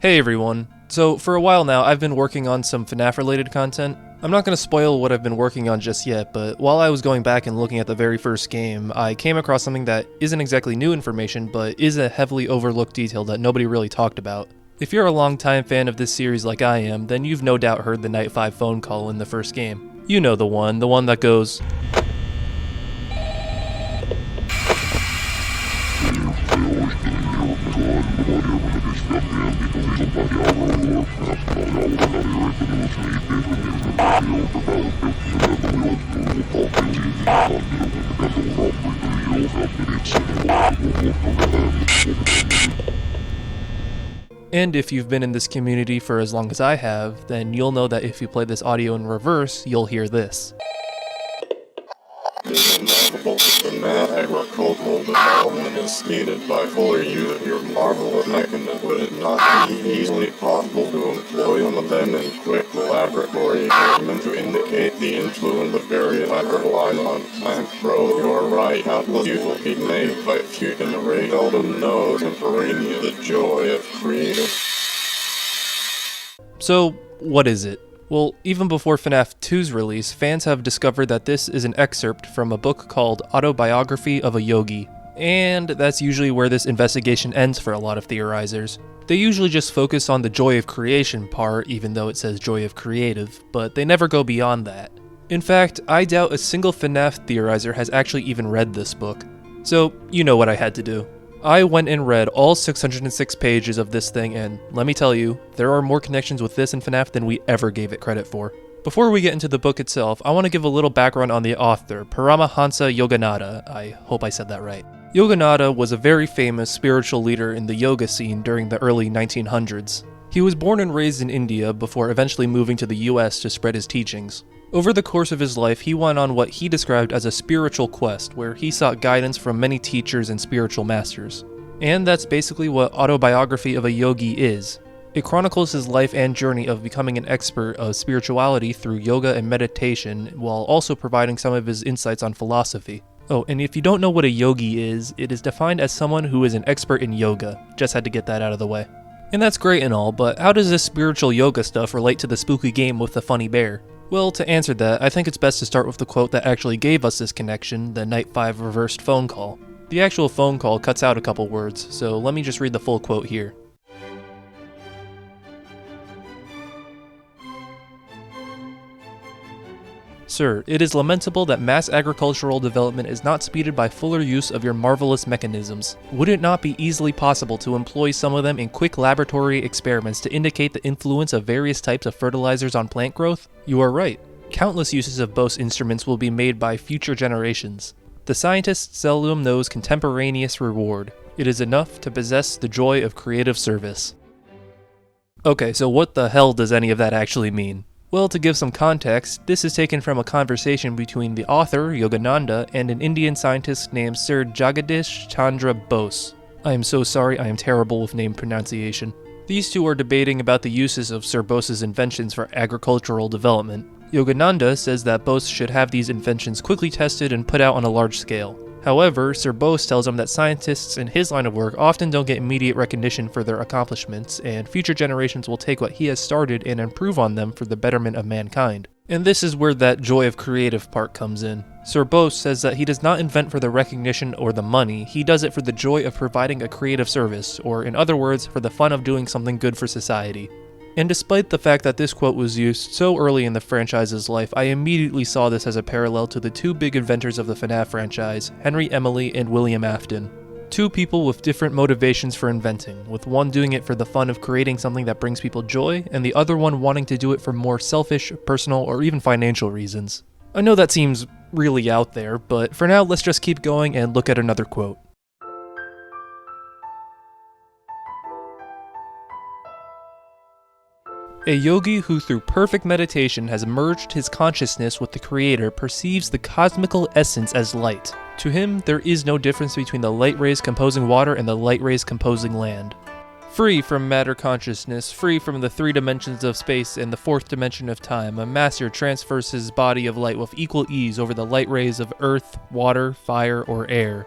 Hey everyone. So for a while now, I've been working on some FNaF related content. I'm not going to spoil what I've been working on just yet, but while I was going back and looking at the very first game, I came across something that isn't exactly new information, but is a heavily overlooked detail that nobody really talked about. If you're a longtime fan of this series like I am, then you've no doubt heard the Night 5 phone call in the first game. You know the one that goes, and if you've been in this community for as long as I have, then you'll know that if you play this audio in reverse, you'll hear this. This inevitable FNaF agricultural development is needed by fuller use of your marvelous mechanism. Would it not be easily possible to employ some of them in quick laboratory experiments to indicate the influence of various fertilizers on plant growth? You're right, countless use will be made by few generations. Seldom knows contemporaneous the joy of creative. So, what is it? Well, even before FNaF 2's release, fans have discovered that this is an excerpt from a book called Autobiography of a Yogi. And that's usually where this investigation ends for a lot of theorizers. They usually just focus on the joy of creation part, even though it says joy of creative, but they never go beyond that. In fact, I doubt a single FNaF theorizer has actually even read this book. So, you know what I had to do. I went and read all 606 pages of this thing, and let me tell you, there are more connections with this in FNaF than we ever gave it credit for. Before we get into the book itself, I want to give a little background on the author, Paramahansa Yogananda. I hope I said that right. Yogananda was a very famous spiritual leader in the yoga scene during the early 1900s. He was born and raised in India before eventually moving to the US to spread his teachings. Over the course of his life, he went on what he described as a spiritual quest, where he sought guidance from many teachers and spiritual masters. And that's basically what Autobiography of a Yogi is. It chronicles his life and journey of becoming an expert of spirituality through yoga and meditation, while also providing some of his insights on philosophy. Oh, and if you don't know what a yogi is, it is defined as someone who is an expert in yoga. Just had to get that out of the way. And that's great and all, but how does this spiritual yoga stuff relate to the spooky game with the funny bear? Well, to answer that, I think it's best to start with the quote that actually gave us this connection, the Night 5 reversed phone call. The actual phone call cuts out a couple words, so let me just read the full quote here. Sir, it is lamentable that mass agricultural development is not speeded by fuller use of your marvelous mechanisms. Would it not be easily possible to employ some of them in quick laboratory experiments to indicate the influence of various types of fertilizers on plant growth? You are right. Countless uses of both instruments will be made by future generations. The scientist seldom knows contemporaneous reward. It is enough to possess the joy of creative service. Okay, so what the hell does any of that actually mean? Well, to give some context, this is taken from a conversation between the author, Yogananda, and an Indian scientist named Sir Jagadish Chandra Bose. I am so sorry, I am terrible with name pronunciation. These two are debating about the uses of Sir Bose's inventions for agricultural development. Yogananda says that Bose should have these inventions quickly tested and put out on a large scale. However, Sir Bose tells him that scientists in his line of work often don't get immediate recognition for their accomplishments, and future generations will take what he has started and improve on them for the betterment of mankind. And this is where that joy of creative part comes in. Sir Bose says that he does not invent for the recognition or the money, he does it for the joy of providing a creative service, or in other words, for the fun of doing something good for society. And despite the fact that this quote was used so early in the franchise's life, I immediately saw this as a parallel to the two big inventors of the FNaF franchise, Henry Emily and William Afton. Two people with different motivations for inventing, with one doing it for the fun of creating something that brings people joy, and the other one wanting to do it for more selfish, personal, or even financial reasons. I know that seems really out there, but for now let's just keep going and look at another quote. A yogi who through perfect meditation has merged his consciousness with the Creator perceives the cosmical essence as light. To him, there is no difference between the light rays composing water and the light rays composing land. Free from matter consciousness, free from the three dimensions of space and the fourth dimension of time, a master transfers his body of light with equal ease over the light rays of earth, water, fire, or air.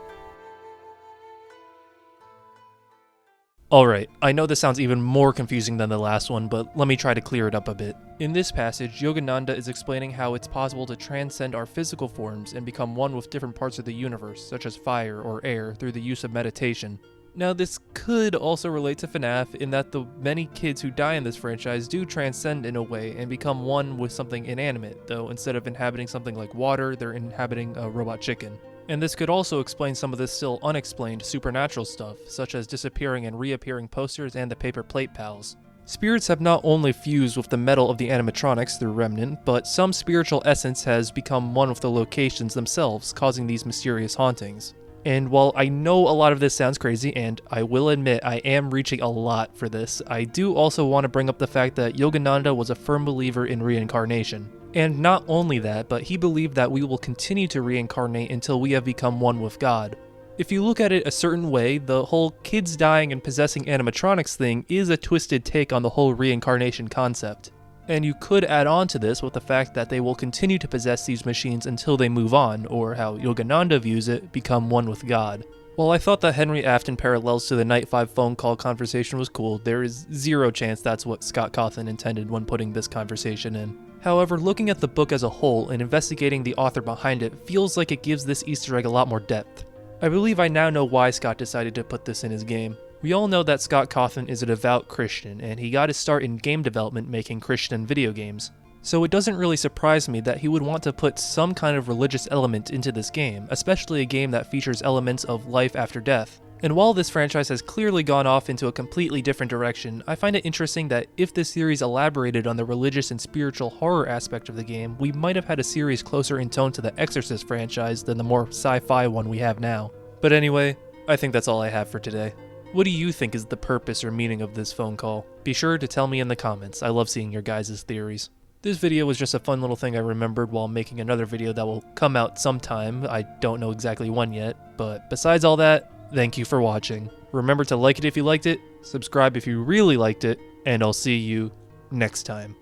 Alright, I know this sounds even more confusing than the last one, but let me try to clear it up a bit. In this passage, Yogananda is explaining how it's possible to transcend our physical forms and become one with different parts of the universe, such as fire or air, through the use of meditation. Now, this could also relate to FNaF in that the many kids who die in this franchise do transcend in a way and become one with something inanimate, though instead of inhabiting something like water, they're inhabiting a robot chicken. And this could also explain some of this still unexplained supernatural stuff, such as disappearing and reappearing posters and the paper plate pals. Spirits have not only fused with the metal of the animatronics through Remnant, but some spiritual essence has become one with the locations themselves, causing these mysterious hauntings. And while I know a lot of this sounds crazy, and I will admit I am reaching a lot for this, I do also want to bring up the fact that Yogananda was a firm believer in reincarnation. And not only that, but he believed that we will continue to reincarnate until we have become one with God. If you look at it a certain way, the whole kids dying and possessing animatronics thing is a twisted take on the whole reincarnation concept. And you could add on to this with the fact that they will continue to possess these machines until they move on, or how Yogananda views it, become one with God. While I thought that Henry Afton parallels to the Night 5 phone call conversation was cool, there is zero chance that's what Scott Cawthon intended when putting this conversation in. However, looking at the book as a whole and investigating the author behind it feels like it gives this Easter egg a lot more depth. I believe I now know why Scott decided to put this in his game. We all know that Scott Cawthon is a devout Christian, and he got his start in game development making Christian video games. So it doesn't really surprise me that he would want to put some kind of religious element into this game, especially a game that features elements of life after death. And while this franchise has clearly gone off into a completely different direction, I find it interesting that if this series elaborated on the religious and spiritual horror aspect of the game, we might have had a series closer in tone to the Exorcist franchise than the more sci-fi one we have now. But anyway, I think that's all I have for today. What do you think is the purpose or meaning of this phone call? Be sure to tell me in the comments. I love seeing your guys' theories. This video was just a fun little thing I remembered while making another video that will come out sometime. I don't know exactly when yet, but besides all that, thank you for watching. Remember to like it if you liked it, subscribe if you really liked it, and I'll see you next time.